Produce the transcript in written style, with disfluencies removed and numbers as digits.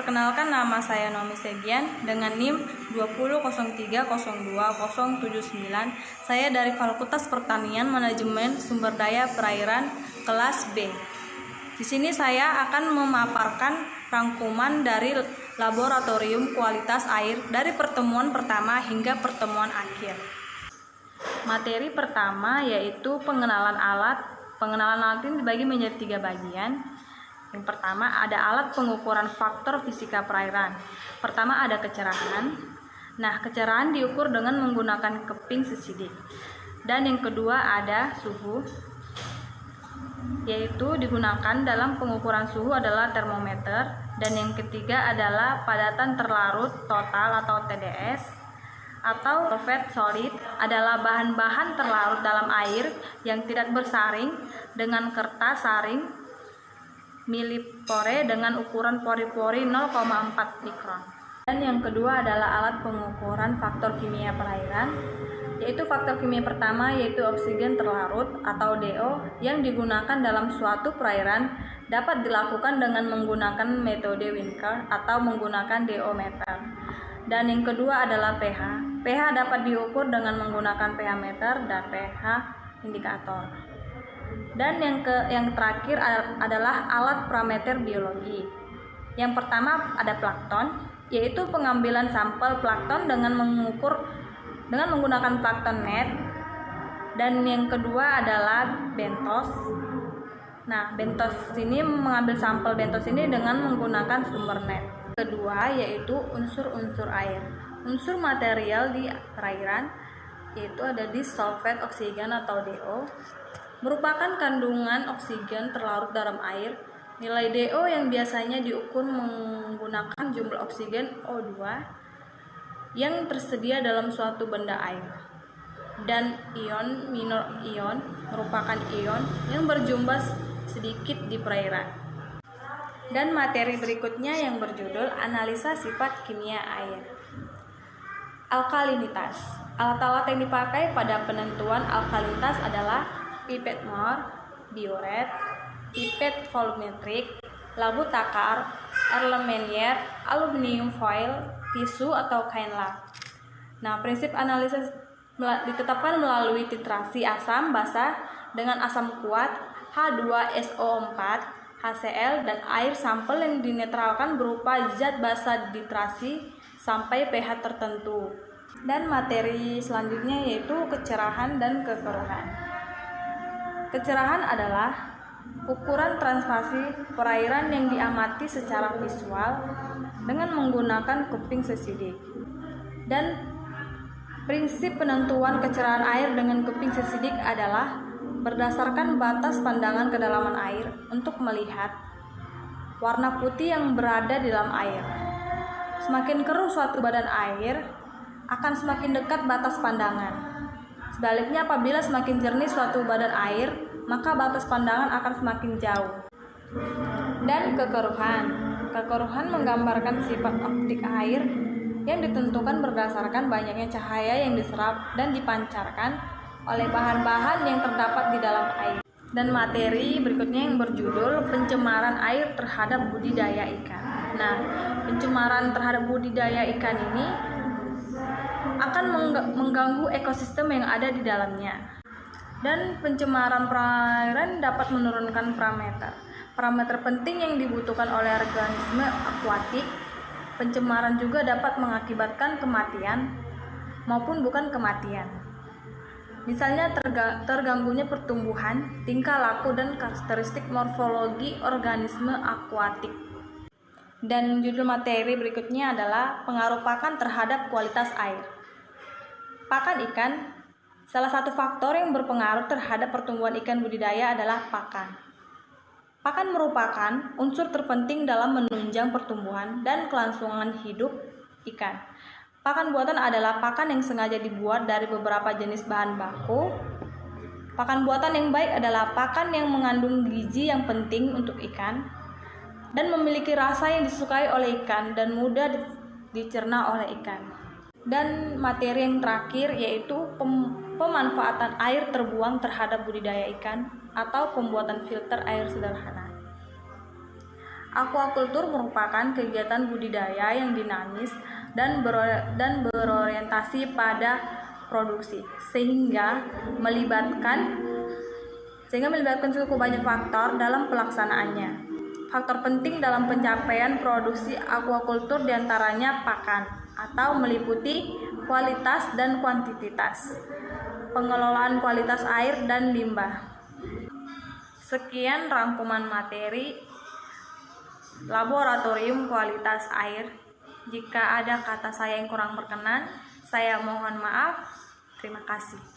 Perkenalkan, nama saya Nomi Segian dengan NIM 200302079. Saya dari Fakultas Pertanian Manajemen Sumber Daya Perairan kelas B. Di sini saya akan memaparkan rangkuman dari laboratorium kualitas air dari pertemuan pertama hingga pertemuan akhir. Materi pertama yaitu pengenalan alat. Pengenalan alat ini dibagi menjadi 3 bagian. Yang pertama ada alat pengukuran faktor fisika perairan. Pertama ada kecerahan. Nah, kecerahan diukur dengan menggunakan keping sesidik. Dan yang kedua ada suhu, yaitu digunakan dalam pengukuran suhu adalah termometer. Dan yang ketiga adalah padatan terlarut total atau TDS, atau solvent solid adalah bahan-bahan terlarut dalam air yang tidak bersaring dengan kertas saring milipore dengan ukuran pori-pori 0,4 mikron. Dan yang kedua adalah alat pengukuran faktor kimia perairan, yaitu faktor kimia pertama yaitu oksigen terlarut atau DO yang digunakan dalam suatu perairan dapat dilakukan dengan menggunakan metode Winker atau menggunakan DO meter. Dan yang kedua adalah pH. pH dapat diukur dengan menggunakan pH meter dan pH indikator. Dan yang terakhir adalah alat parameter biologi. Yang pertama ada plankton, yaitu pengambilan sampel plankton dengan menggunakan plankton net. Dan yang kedua adalah bentos. Nah, bentos ini mengambil sampel bentos ini dengan menggunakan sumber net. Kedua yaitu unsur-unsur air. Unsur material di perairan yaitu ada disolvent oksigen atau DO, merupakan kandungan oksigen terlarut dalam air. Nilai DO yang biasanya diukur menggunakan jumlah oksigen O2 yang tersedia dalam suatu benda air. Dan ion minor ion merupakan ion yang berjumlah sedikit di perairan. Dan materi berikutnya yang berjudul analisa sifat kimia air. Alkalinitas. Alat-alat yang dipakai pada penentuan alkalinitas adalah pipet Mohr, bioret, pipet volumetrik, labu takar, Erlenmeyer, aluminium foil, tisu atau kain lap. Nah, prinsip analisis ditetapkan melalui titrasi asam basa dengan asam kuat H2SO4, HCl, dan air sampel yang dinetralkan berupa zat basa titrasi sampai pH tertentu. Dan materi selanjutnya yaitu kecerahan dan kekeruhan. Kecerahan adalah ukuran transparansi perairan yang diamati secara visual dengan menggunakan keping sesidik. Dan prinsip penentuan kecerahan air dengan keping sesidik adalah berdasarkan batas pandangan kedalaman air untuk melihat warna putih yang berada di dalam air. Semakin keruh suatu badan air, akan semakin dekat batas pandangan. Sebaliknya, apabila semakin jernih suatu badan air, maka batas pandangan akan semakin jauh. Dan kekeruhan. Kekeruhan menggambarkan sifat optik air yang ditentukan berdasarkan banyaknya cahaya yang diserap dan dipancarkan oleh bahan-bahan yang terdapat di dalam air. Dan materi berikutnya yang berjudul pencemaran air terhadap budidaya ikan. Nah, pencemaran terhadap budidaya ikan ini akan mengganggu ekosistem yang ada di dalamnya. Dan pencemaran perairan dapat menurunkan parameter penting yang dibutuhkan oleh organisme akuatik. Pencemaran juga dapat mengakibatkan kematian maupun bukan kematian. Misalnya terganggunya pertumbuhan, tingkah laku, dan karakteristik morfologi organisme akuatik. Dan judul materi berikutnya adalah pengaruh pakan terhadap kualitas air. Pakan ikan, salah satu faktor yang berpengaruh terhadap pertumbuhan ikan budidaya adalah pakan. Pakan merupakan unsur terpenting dalam menunjang pertumbuhan dan kelangsungan hidup ikan. Pakan buatan adalah pakan yang sengaja dibuat dari beberapa jenis bahan baku. Pakan buatan yang baik adalah pakan yang mengandung gizi yang penting untuk ikan dan memiliki rasa yang disukai oleh ikan dan mudah dicerna oleh ikan. Dan materi yang terakhir yaitu pemanfaatan air terbuang terhadap budidaya ikan atau pembuatan filter air sederhana. Aquaculture merupakan kegiatan budidaya yang dinamis dan berorientasi pada produksi, sehingga melibatkan cukup banyak faktor dalam pelaksanaannya. Faktor penting dalam pencapaian produksi aquaculture diantaranya pakan, atau meliputi kualitas dan kuantitas, pengelolaan kualitas air dan limbah. Sekian rangkuman materi laboratorium kualitas air. Jika ada kata saya yang kurang berkenan, saya mohon maaf. Terima kasih.